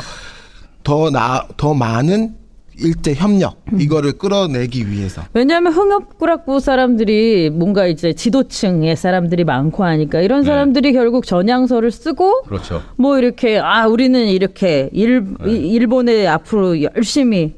더 많은 일제 협력 이거를 끌어내기 위해서. 왜냐하면 흥업구락부 사람들이 뭔가 이제 지도층의 사람들이 많고 하니까 이런 사람들이 결국 전향서를 쓰고 그렇죠. 뭐 이렇게 우리는 이렇게 일본에 앞으로 열심히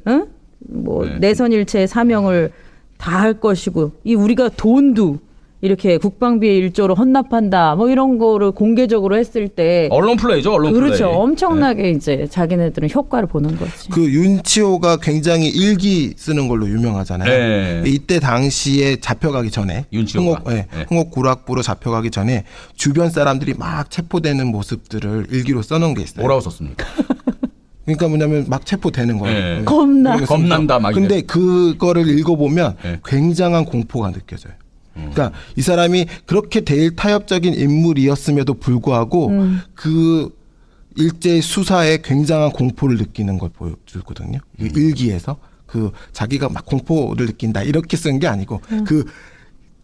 뭐 네. 내선일체의 사명을 다할 것이고 이 우리가 돈도 이렇게 국방비의 일조로 헌납한다 뭐 이런 거를 공개적으로 했을 때 언론 플레이죠, 언론 그렇죠. 플레이. 엄청나게 이제 자기네들은 효과를 보는 거지. 그 윤치호가 굉장히 일기 쓰는 걸로 유명하잖아요. 네. 이때 당시에 잡혀가기 전에 윤치호가. 네. 흥업구락부로 잡혀가기 전에 주변 사람들이 막 체포되는 모습들을 일기로 써놓은 게 있어요. 뭐라고 썼습니까? 그러니까 뭐냐면 막 체포되는 거예요. 네. 겁나. 겁난다 막. 근데 그거를 읽어보면 네. 굉장한 공포가 느껴져요. 그러니까 이 사람이 그렇게 대일타협적인 인물이었음에도 불구하고 그 일제 수사에 굉장한 공포를 느끼는 걸 보여주거든요. 이 일기에서 그 자기가 막 공포를 느낀다 이렇게 쓴 게 아니고 그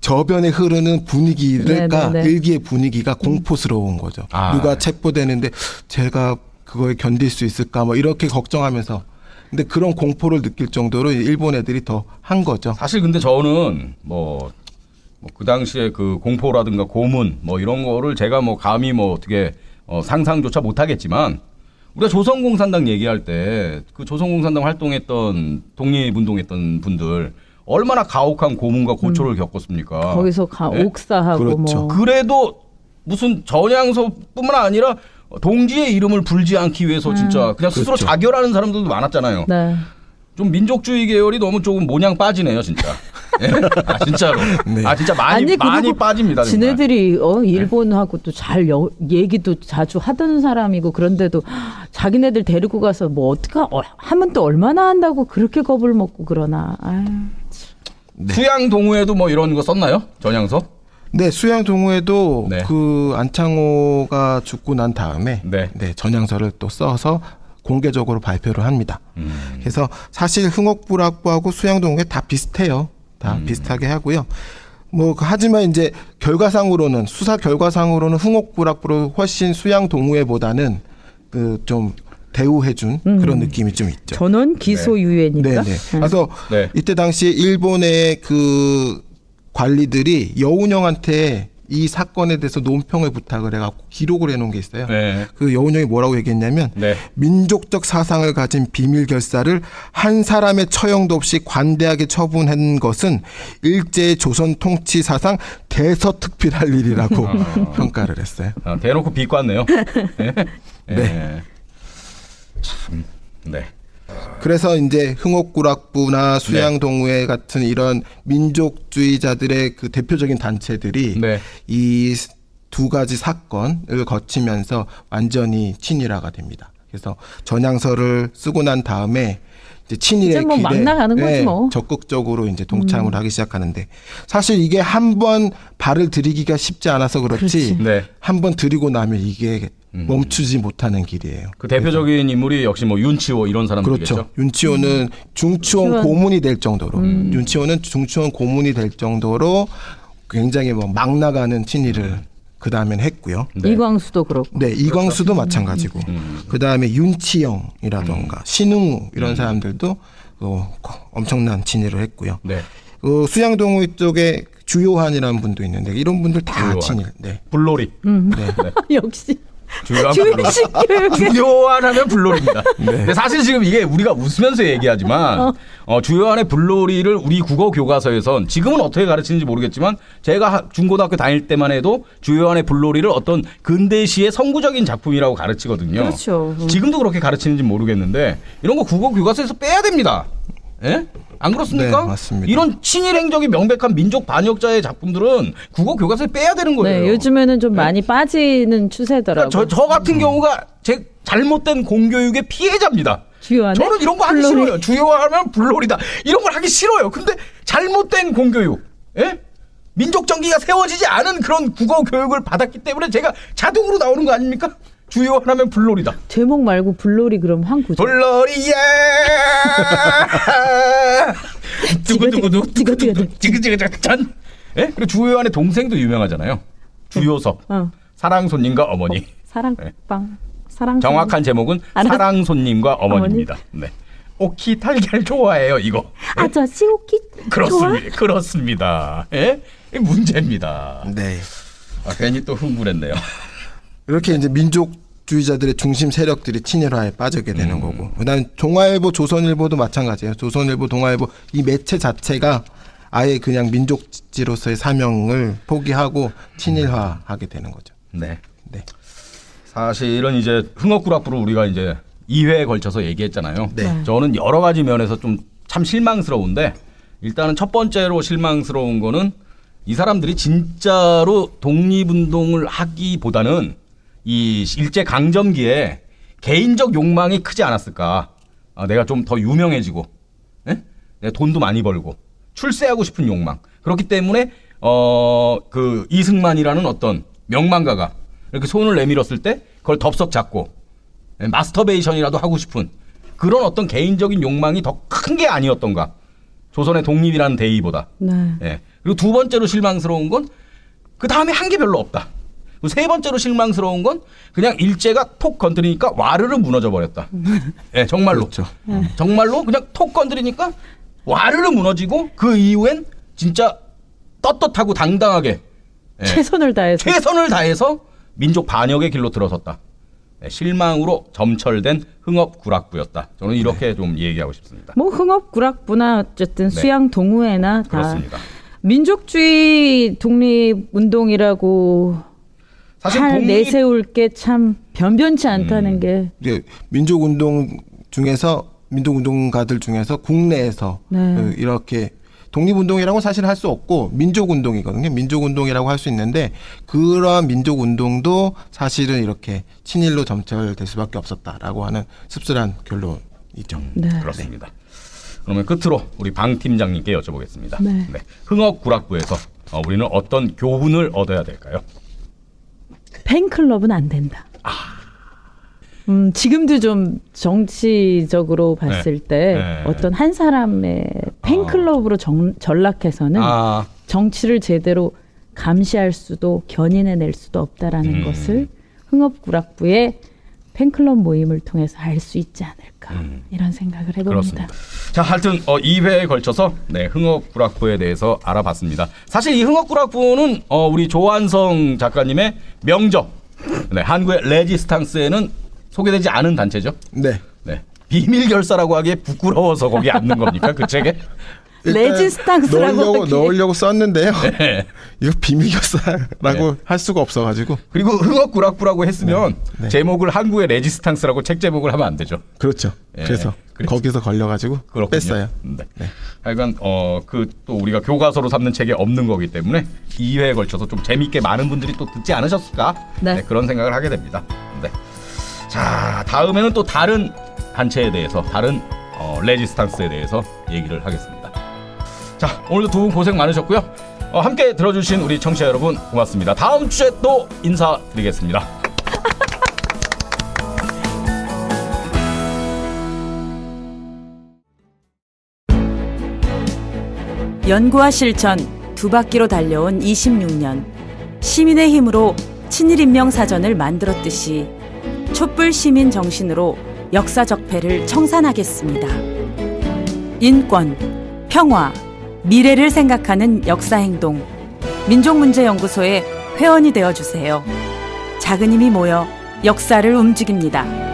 저변에 흐르는 분위기가 네네네. 일기의 분위기가 공포스러운 거죠. 누가 체포되는데 제가 그거에 견딜 수 있을까 뭐 이렇게 걱정하면서. 근데 그런 공포를 느낄 정도로 일본 애들이 더 한 거죠. 사실 근데 저는 뭐 그 당시에 그 공포라든가 고문 뭐 이런 거를 제가 뭐 감히 뭐 어떻게 상상조차 못하겠지만 우리가 조선공산당 얘기할 때 그 조선공산당 활동했던 독립운동했던 분들 얼마나 가혹한 고문과 고초를 겪었습니까? 거기서 네? 옥사하고 그렇죠. 뭐 그래도 무슨 전향서뿐만 아니라 동지의 이름을 불지 않기 위해서 진짜 그냥 스스로 그렇죠. 자결하는 사람들도 많았잖아요. 네. 좀 민족주의 계열이 너무 조금 모냥 빠지네요, 진짜. 예? 아 진짜로. 네. 아 진짜 많이 그리고 빠집니다. 정말. 지네들이 일본하고 또 잘 얘기도 자주 하던 사람이고 그런데도 자기네들 데리고 가서 뭐 어떻게 하면 또 얼마나 한다고 그렇게 겁을 먹고 그러나. 아유. 네. 수양 동호회도 뭐 이런 거 썼나요, 전향서? 네, 수양 동호회도 네. 그 안창호가 죽고 난 다음에 네. 전향서를 또 써서 공개적으로 발표를 합니다. 그래서 사실 흥옥부락부하고 수양 동호회 다 비슷해요. 다 비슷하게 하고요. 뭐 하지만 이제 결과상으로는 수사 결과상으로는 흥옥부락부로 훨씬 수양 동호회보다는 그 좀 대우해준 그런 느낌이 좀 있죠. 전원 기소유예니까. 네네. 그래서 네. 이때 당시 일본의 그 관리들이 여운형한테 이 사건에 대해서 논평을 부탁을 해갖고 기록을 해놓은 게 있어요. 네. 그 여운형이 뭐라고 얘기했냐면 네. 민족적 사상을 가진 비밀 결사를 한 사람의 처형도 없이 관대하게 처분한 것은 일제의 조선 통치 사상 대서특필할 일이라고 평가를 했어요. 대놓고 비꼬았네요. 네. 네. 참. 네. 그래서 이제 흥옥구락부나 수양동호회 같은 이런 민족주의자들의 그 대표적인 단체들이 네. 이 두 가지 사건을 거치면서 완전히 친일화가 됩니다. 그래서 전향서를 쓰고 난 다음에 이제 친일의 이제 뭐 막 길에 나가는 거지 뭐. 적극적으로 이제 동참을 하기 시작하는데 사실 이게 한 번 발을 들이기가 쉽지 않아서 그렇지 네. 한 번 들이고 나면 이게 멈추지 못하는 길이에요. 그 대표적인 인물이 역시 뭐 윤치호 이런 사람들이겠죠. 그렇죠. 윤치호는 중추원 중추원. 고문이 될 정도로 윤치호는 중추원 고문이 될 정도로 굉장히 뭐 막 나가는 친일을 그 다음엔 했고요. 네. 이광수도 그렇고. 네, 이광수도 마찬가지고 그 다음에 윤치영이라던가 신흥우 이런 사람들도 엄청난 친일을 했고요. 네. 수양동호 쪽에 주요한이라는 분도 있는데 이런 분들 다 주요한. 친일. 네. 불놀이. 역시 주요한 주일식 교육에 주요한 하면 불놀이입니다. 근데 사실 지금 이게 우리가 웃으면서 얘기하지만 주요한의 불놀이를 우리 국어 교과서에선 지금은 어떻게 가르치는지 모르겠지만 제가 중고등학교 다닐 때만 해도 주요한의 불놀이를 어떤 근대시의 선구적인 작품이라고 가르치거든요. 그렇죠. 지금도 그렇게 가르치는지 모르겠는데 이런 거 국어 교과서에서 빼야 됩니다. 예? 안 그렇습니까? 네, 맞습니다. 이런 친일 행적이 명백한 민족 반역자의 작품들은 국어 교과서에 빼야 되는 거예요. 네, 요즘에는 좀 많이 빠지는 추세더라고요. 그러니까 저 같은 경우가 제 잘못된 공교육의 피해자입니다. 주요하네? 저는 이런 거 하기 불놀이. 싫어요. 주요하면 불놀이다. 이런 걸 하기 싫어요. 근데 잘못된 공교육, 예? 민족 정기가 세워지지 않은 그런 국어 교육을 받았기 때문에 제가 자동으로 나오는 거 아닙니까? 주요하면 불놀이다. 제목 말고 불놀이 그럼 한 구절. 불놀이야. 두구두구두 찌그찌그짠. 예? 그리고 주요한의 동생도 유명하잖아요. 주요섭. 사랑손님과 어머니. 사랑빵. 사랑. 정확한 제목은 알았- 사랑손님과 어머니입니다. 네. 오키 달걀 좋아해요, 이거. 아저씨 오키 그렇습니다. 그렇습니다. 예? 이게 문제입니다. 네. 아, 괜히 또 흥분했네요. 이렇게 이제 민족주의자들의 중심 세력들이 친일화에 빠지게 되는 거고, 그다음 동아일보, 조선일보도 마찬가지예요. 조선일보, 동아일보 이 매체 자체가 아예 그냥 민족지로서의 사명을 포기하고 친일화하게 되는 거죠. 네. 네. 사실은 이제 흥업구락부를 우리가 이제 2회에 걸쳐서 얘기했잖아요. 네. 저는 여러 가지 면에서 좀 참 실망스러운데 일단은 첫 번째로 실망스러운 거는 이 사람들이 진짜로 독립운동을 하기보다는 이 일제 강점기에 개인적 욕망이 크지 않았을까. 내가 좀 더 유명해지고, 예? 내가 돈도 많이 벌고, 출세하고 싶은 욕망. 그렇기 때문에 그 이승만이라는 어떤 명망가가 이렇게 손을 내밀었을 때 그걸 덥석 잡고 마스터베이션이라도 하고 싶은 그런 어떤 개인적인 욕망이 더 큰 게 아니었던가. 조선의 독립이라는 대의보다. 네. 예. 그리고 두 번째로 실망스러운 건 그 다음에 한 게 별로 없다. 그리고 세 번째로 실망스러운 건 그냥 일제가 톡 건드리니까 와르르 무너져 버렸다. 예, 정말로. 그렇죠. 정말로 그냥 톡 건드리니까 와르르 무너지고 그 이후엔 진짜 떳떳하고 당당하게 예, 최선을 다해서. 최선을 다해서 민족 반역의 길로 들어섰다. 네, 실망으로 점철된 흥업구락부였다. 저는 이렇게 좀 얘기하고 싶습니다. 뭐 흥업구락부나 어쨌든 네. 수양 동호회나 다 그렇습니다. 민족주의 독립운동이라고 사실 팔 내세울 게 참 변변치 않다는 게. 이제 민족운동가들 중에서 국내에서 네. 그 이렇게 독립운동이라고 사실 할 수 없고 민족운동이거든요. 민족운동이라고 할 수 있는데 그러한 민족운동도 사실은 이렇게 친일로 점철될 수밖에 없었다라고 하는 씁쓸한 결론이죠. 네. 그렇습니다. 그러면 끝으로 우리 방 팀장님께 여쭤보겠습니다. 네. 흥업구락부에서 우리는 어떤 교훈을 얻어야 될까요? 팬클럽은 안 된다. 지금도 좀 정치적으로 봤을 때 네. 어떤 한 사람의 팬클럽으로 전락해서는 정치를 제대로 감시할 수도 견인해낼 수도 없다라는 것을 흥업구락부의 팬클럽 모임을 통해서 알 수 있지 않을까 이런 생각을 해봅니다. 그렇습니다. 자, 하여튼 2회에 걸쳐서 흥업구락부에 대해서 알아봤습니다. 사실 이 흥업구락부는 우리 조한성 작가님의 명적, 한국의 레지스탕스에는 소개되지 않은 단체죠. 네. 비밀 결사라고 하기에 부끄러워서 거기 앉는 겁니까? 그 책에? 레지스탕스라고 넣으려고 썼는데요. 네. 이거 비밀결사라고 할 수가 없어가지고. 그리고 흥업구락부라고 했으면 네. 제목을 한국의 레지스탕스라고 책 제목을 하면 안 되죠. 그렇죠. 예, 그래서 그렇죠. 거기서 걸려가지고 그렇군요. 뺐어요. 네. 하여간 그 또 우리가 교과서로 삼는 책에 없는 거기 때문에 2회에 걸쳐서 좀 재밌게 많은 분들이 또 듣지 않으셨을까? 네. 그런 생각을 하게 됩니다. 네. 자, 다음에는 또 다른 단체에 대해서, 다른 레지스탕스에 대해서 얘기를 하겠습니다. 자, 오늘도 두 분 고생 많으셨고요. 함께 들어주신 우리 청취자 여러분 고맙습니다. 다음 주에 또 인사드리겠습니다. 연구와 실천 두 바퀴로 달려온 26년, 시민의 힘으로 친일인명사전을 만들었듯이 촛불 시민 정신으로 역사 적폐를 청산하겠습니다. 인권, 평화, 미래를 생각하는 역사행동, 민족문제연구소의 회원이 되어주세요. 작은 힘이 모여 역사를 움직입니다.